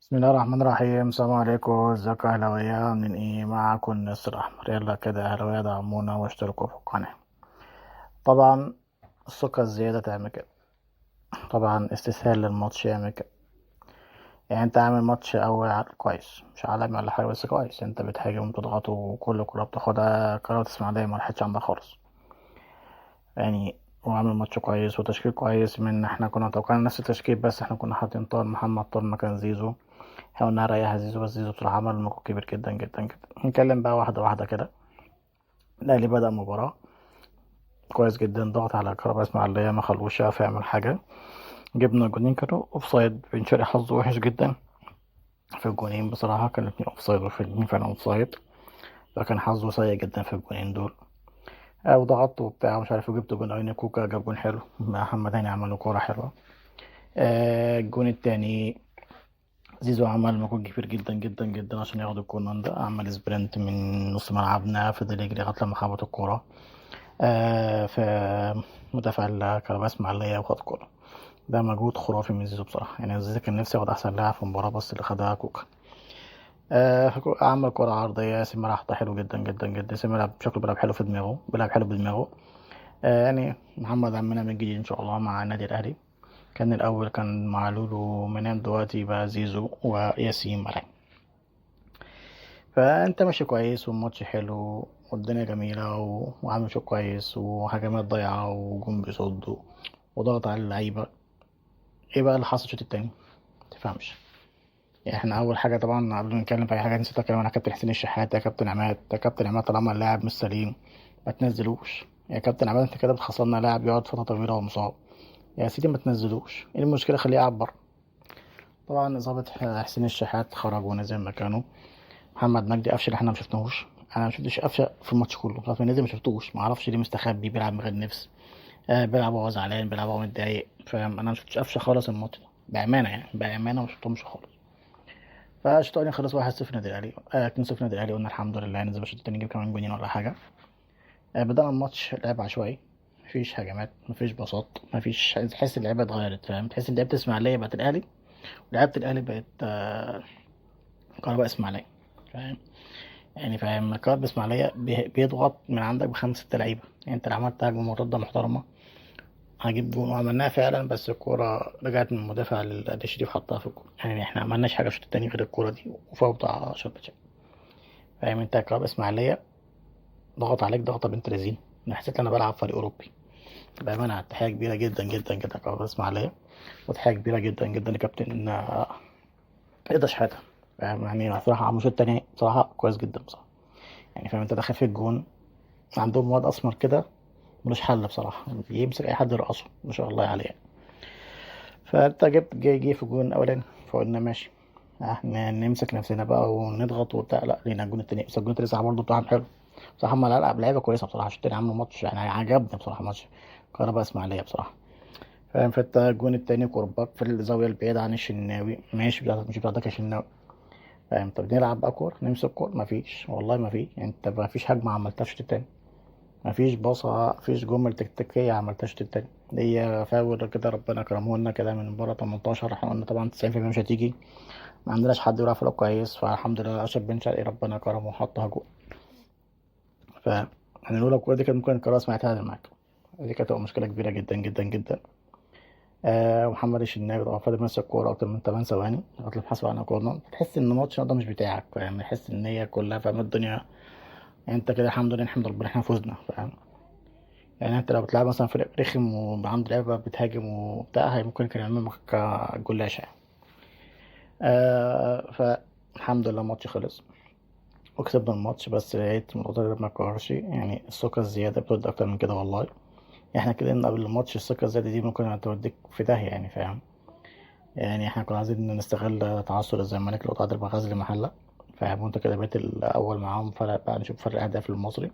بسم الله الرحمن الرحيم. السلام عليكم، ازيكم يا اهلاوية؟ عاملين ايه؟ معاكم نصر احمر. يلا كده يا اهلاوية، دعمونا واشتركوا في القناة. طبعا الثقة الزيادة تعمل كده، طبعا استسهال للماتش يعمل كده. يعني انت عامل ماتش اول كويس، مش عالمي ولا حاجة بس كويس، انت بتهاجم وتضغط وكل كرة بتاخدها. قرارات اسماعيلية ملحقتش عندها خالص يعني. وعامل ماتش كويس وتشكيل كويس، من احنا كنا متوقعين نفس التشكيل، بس احنا كنا حاطين طاهر محمد طاهر مكان زيزو. احنا قلنا هنريح زيزو، بس زيزو بصراحة عمل مجهود كبير جدا جدا جدا. نتكلم بقى واحدة واحدة كده. الأهلي بدأ المباراة كويس جدا، ضغط على كهرباء إسماعيلية، ما خلوش يعرف يعمل حاجة. جبنا جونين كانوا أوفسايد، بن شرقي حظه وحش جدا في الجونين بصراحة، كان الاتنين أوفسايد وفي الاتنين فعلا أوفسايد، فكان حظه سيء جدا في الجونين دول. وضغطت وبتاع مش عارف، وجبت جون أين كوكا جاب جون حلو، محمد هاني عمل له كورة حلوة. الجون التاني زيزو عمل مجهود كبير جدا جدا جدا عشان ياخد الكورنر ده، عمل سبرنت من نص ملعبنا، فضل يجري لغاية لما خبط الكورة في مدافع الكهرباء اسماعيلية وخد كورة. ده مجهود خرافي من زيزو بصراحة، يعني زيزو كان نفسي ياخد أحسن لاعب في المباراة، بس اللي خدها كوكا. عمل كرة عرضية، ياسين ملعب حلو جدا جدا جدا. ياسين ملعب شكله بيلعب حلو في دماغه، بيلعب حلو بدماغه. يعني محمد عمنا من جديد إن شاء الله مع النادي الأهلي. كان الأول كان مع لولو ومنام، دلوقتي بقى زيزو وياسين ملعب. فأنت ماشي كويس والماتش حلو والدنيا جميلة وعامل شو كويس، وهجمات ضايعة وجون بيصد وضغط على اللعيبة. ايه بقى اللي حصل الشوط التاني؟ متفهمش. يعني احنا اول حاجه طبعا قبل ما نتكلم في اي حاجه نسيت اتكلم عن كابتن حسين الشحات. يا كابتن عماد، يا كابتن عماد، طالما اللاعب مش سليم ما تنزلوش. يا كابتن عماد، انت كده بتخسرنا لاعب يقعد فتره طويله وهو مصاب. يا سيدي ما تنزلوش، ايه المشكله؟ خليه يلعب بره. طبعا اصابه حسين الشحات، خرج ونزل مكانه محمد مجدي. قفشه اللي احنا ما شفناهوش، انا ما شفتش قفشه في الماتش كله، لغايه ما نزل ما شفتوش، ما اعرفش ليه مستخبي بيلعب من غير نفس. بيلعب وهو زعلان، بيلعب وهو متضايق، فاهم؟ انا ما شفتش قفشه خالص الماتش ده بامانه، يعني بامانه ما شفتهمش خالص. فالشوط الاولاني خلص 1-0 نادي الاهلي، 2-0 نادي الاهلي. قلنا الحمد لله ننزل الشوط التاني نجيب كمان جونين ولا حاجه. بدأنا الماتش لعب عشوائي، مفيش هجمات، مفيش باصات، مفيش. تحس اللعيبه اتغيرت، فاهم؟ تحس ان لعيبه الاسماعيليه بقت الاهلي، ولعيبه الاهلي بقت كهرباء اسماعيليه، فاهم؟ يعني فاهم، كهرباء اسماعيليه بيضغط من عندك بخمس ست لعيبه. يعني انت لو عملت هجمه مرتده محترمه هجيب جون، وعملناها فعلا، بس الكورة رجعت من المدافع للشريف حطها في الجون. يعني احنا عملناش حاجة الشوط التاني غير الكورة دي وفاول بتاع شربتشا. فاهم انت؟ كهرباء اسماعيلية ضغط عليك ضغطة بنت لذين. انا حسيت ان انا بلعب فريق اوروبي بأمانة. تحية كبيرة جدا جدا جدا كهرباء اسماعيلية، وتحية كبيرة جدا جدا لكابتن رضا شحاتة. فاهم؟ يعني بصراحة عملوا الشوط التاني بصراحة كويس جدا بصراحة. يعني فاهم انت؟ داخل في الجون عندهم واد اسمر كده ملوش حل بصراحة، بيمسك اي حد يرقصه ما شاء الله عليه يعني. فانت جبت جه في الجون الاولاني، فقلنا ماشي، نمسك نفسنا بقى ونضغط وبتاع. لا، لقينا الجون التاني، بس الجون التاني صراحة برضه بتاعهم حلو. بصراحة هما لعيبة كويسة بصراحة. الشوط التاني عملوا ماتش يعني عجبني بصراحة، ماتش كهرباء اسماعيلية بصراحة. فاهم؟ فانت الجون التاني كورباك في الزاوية البعيدة عن الشناوي، ماشي بتاعتك مش بتاعتك يا شناوي. فاهم؟ طب نلعب بقى كورة، نمسك كورة، مفيش والله ما في. انت مفيش هجمة عملتها في الشوط التاني، مفيش باصة، مفيش جمل تكتيكية عملتها الشوط التاني. هي فاول كده ربنا كرمهولنا كده من بره 18، احنا قلنا طبعا 90% مش هتيجي، ما عندناش حد يلعب فيها كويس، فالحمد لله اشرف بن شرقي ربنا كرمه وحطها جول. ف يعني لولا الكورة دي كان ممكن القرار سمعتها معاك، دي كانت هتبقى مشكلة كبيرة جدا جدا جدا. ومحمد الشناوي طبعا فضل ماسك الكورة أكتر من 8 ثواني لغاية لما حسب عنها كورنر. تحس إن الماتش ده مش بتاعك، فاهم؟ تحس إن هي كلها، فاهم الدنيا؟ يعني أنت كده الحمد لله نحمد ربنا إحنا فزنا، فاهم؟ يعني أنت لو بتلعب مثلا فريق رخم وعنده لعيبة بتهاجم وبتاع، هي ممكن كان يعمل معاك جلاشة يعني. فالحمد لله الماتش خلص وكسبنا الماتش، بس لقيت الموضوع ده ما اتكررش. يعني الثقة الزيادة بتودي أكتر من كده والله. احنا كده إن قبل الماتش الثقة الزيادة دي ممكن توديك في داهية يعني، فاهم؟ يعني احنا كنا عايزين نستغل تعثر الزمالك لو تعادل مع غزل المحلة، فاهم؟ وانت كده بقيت الأول معاهم، فرق بقى نشوف فرق أهداف المصري.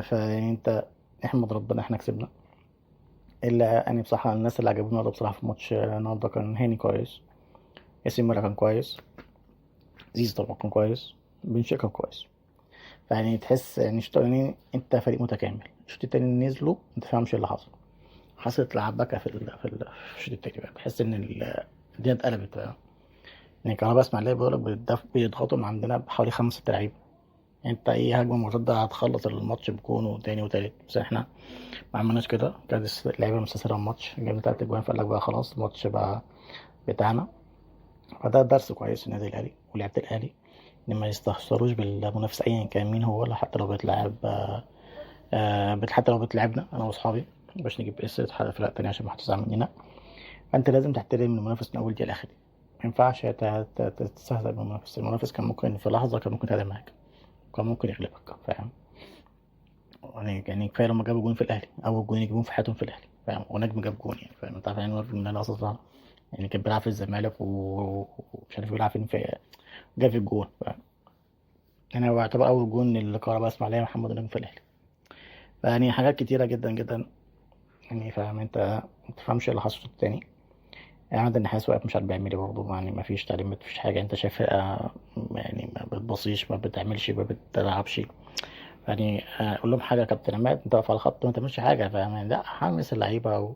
فيعني انت احمد ربنا احنا كسبنا. إلا يعني بصراحة الناس اللي عجبوني النهارده بصراحة في الماتش النهارده كان هاني كويس، ياسين ملا كان كويس، زيزو طبعا كان كويس، بن شرقي كان كويس. فيعني تحس يعني الشوط الأولاني أنت فريق متكامل. الشوط التاني نزلوا ما تفهمش إيه اللي حصل. حصلت لعبكة في الشوط التاني بقى، بحس إن الدنيا اتقلبت بقى. يعني كهرباء اسماعيلية بيقولك بيضغطوا من عندنا بحوالي 5 6 لعيبة. يعني انت اي هجمة مرتدة هتخلص الماتش بجون وتاني وتالت، بس احنا ما عملناش كده. كانت اللعيبة مستسهلة الماتش، جبنا 3 أجوان فقال لك بقى خلاص الماتش بقى بتاعنا. فده درس كويس للنادي الأهلي ولعيبة الأهلي، إن ما يستهتروش بالمنافس أيا كان مين هو، ولا حتى لو بيتلعب حتى لو بتلعبنا أنا وأصحابي باش نجيب فرق تانية عشان محدش يزعل مننا. فأنت لازم تحترم المنافس من أول دقيقة لآخر دقيقة. مينفعش تستهزأ بالمنافس. المنافس كان ممكن في لحظة كان ممكن يتعادل معاك، كان ممكن يغلبك، فاهم؟ يعني كفاية لما جابوا جون في الأهلي، أول جون يجيبون في حياتهم في الأهلي، فاهم؟ ونجم جاب جون يعني، فاهم؟ أنت عارف يعني إن أنا أصلا يعني كان بيلعب في الزمالك ومش عارف بيلعب فين، في جاب الجون، فاهم؟ يعني هو يعتبر أول جون اللي كهرباء إسماعيلية محمد نجم في الأهلي. فيعني حاجات كتيرة جدا جدا يعني، فاهم أنت؟ متفهمش إيه اللي حصل التاني. يعني عندنا النحاس واقف مش عارف بيعمل ايه برضه، يعني مفيش تعليم مفيش حاجة. أنت شايف فرقة يعني ما بتبصيش، ما بتعملش، ما بتلعبش. يعني أقول لهم حاجة يا كابتن عماد، أنت واقف على الخط ما تعملش حاجة، فاهم؟ يعني لا، حمس اللعيبة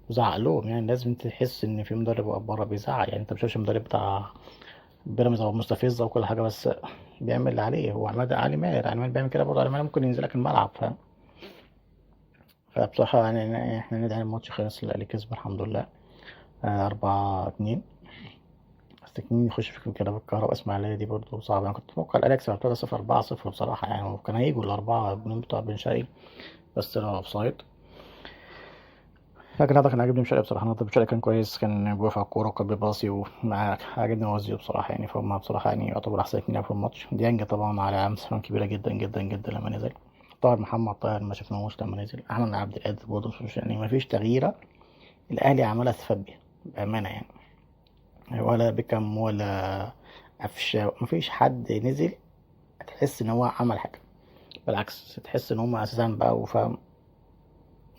وزعق لهم. يعني لازم تحس إن في مدرب واقف بره بيزعق. يعني أنت مشوفش المدرب بتاع بيراميدز هو مستفز وكل حاجة، بس بيعمل اللي عليه. هو عماد علي ماهر بيعمل كده برضه. علي ماهر ممكن ينزلك الملعب، فاهم؟ فبصراحة يعني احنا ندعي الماتش خلص، الأهلي كسب الحمد لله 4-2. بس مين يخش في كده بالكهرباء اسماعيلية دي برضه صعبة. أنا كنت متوقع الأهلي يكسب 3-0 4-0 بصراحة يعني، وكان هيجوا الأربعة جنون بتوع بن شرقي، بس طلعوا أوفسايد. لكن هذا كان عاجبني بن شرقي بصراحة. بن شرقي كان كويس، كان بيوقف على الكورة وكان بيباصي ومع عاجبني وزيه بصراحة يعني. فهم بصراحة يعني يعتبر أحسن 2 في الماتش. ديانج طبعا على مساحة كبيرة جدا جدا جدا لما نزل. طاهر محمد طاهر ما شفناهوش لما نزل. أحمد عبد القادر برضه مش يعني ما فيش تغييرة الأهلي عملها استفاد بيها بأمانة يعني. ولا بيكم ولا قفشة، مفيش حد نزل تحس إن هو عمل حاجة. بالعكس تحس إن هم أساسا بقى وفاهم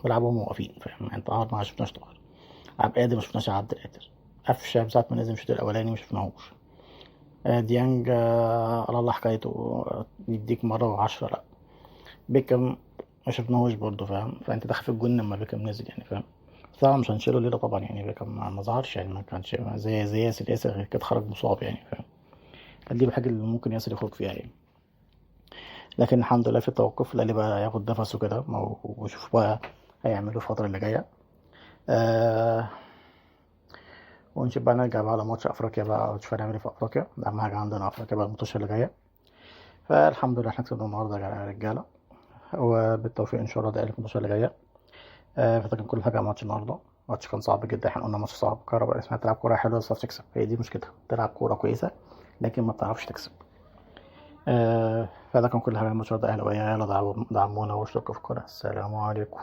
بيلعبوا هم واقفين، فاهم؟ يعني طاهر ما شفناش طاهر، عبد القادر ما شفناش عبد القادر، قفشة ساعة ما نزل الشوط الأولاني ما شفناهوش. ديانج على الله حكايته، يديك مرة وعشرة لأ. بيكم ما شفناهوش برضه، فاهم؟ فأنت داخل في الجون لما بيكم نزل يعني، فاهم؟ طبعا مش هنشيله ليلة طبعا يعني. بيكم ما ظهرش يعني، ما كانش زي ياسر غير كده خرج مصاب يعني، فاهم؟ دي الحاجة اللي ممكن ياسر يخرج فيها يعني. لكن الحمد لله في التوقف الأهلي بقى ياخد نفسه كده ويشوف بقى هيعملوا الفترة اللي جاية. آه ونشوف بقى نرجع بقى على ماتش أفريقيا بقى، ونشوف هنعمل ايه في أفريقيا. ده أهم حاجة عندنا أفريقيا بقى الماتش اللي جاية. فالحمد لله احنا كسبنا النهاردة يا رجالة، وبالتوفيق إن شاء الله ده في الماتش اللي جاية. فده كان كل حاجة على ماتش النهاردة. ماتش كان صعب جدا، احنا قلنا ماتش صعب. كهرباء اسمها تلعب كورة حلوة بس تعرفش تكسب، هي دي مشكلتها. تلعب كورة كويسة لكن ما بتعرفش تكسب. فده كان كل حاجة على الماتش ده. أهلاوية يلا دعمونا واشتركوا في القناة. السلام عليكم.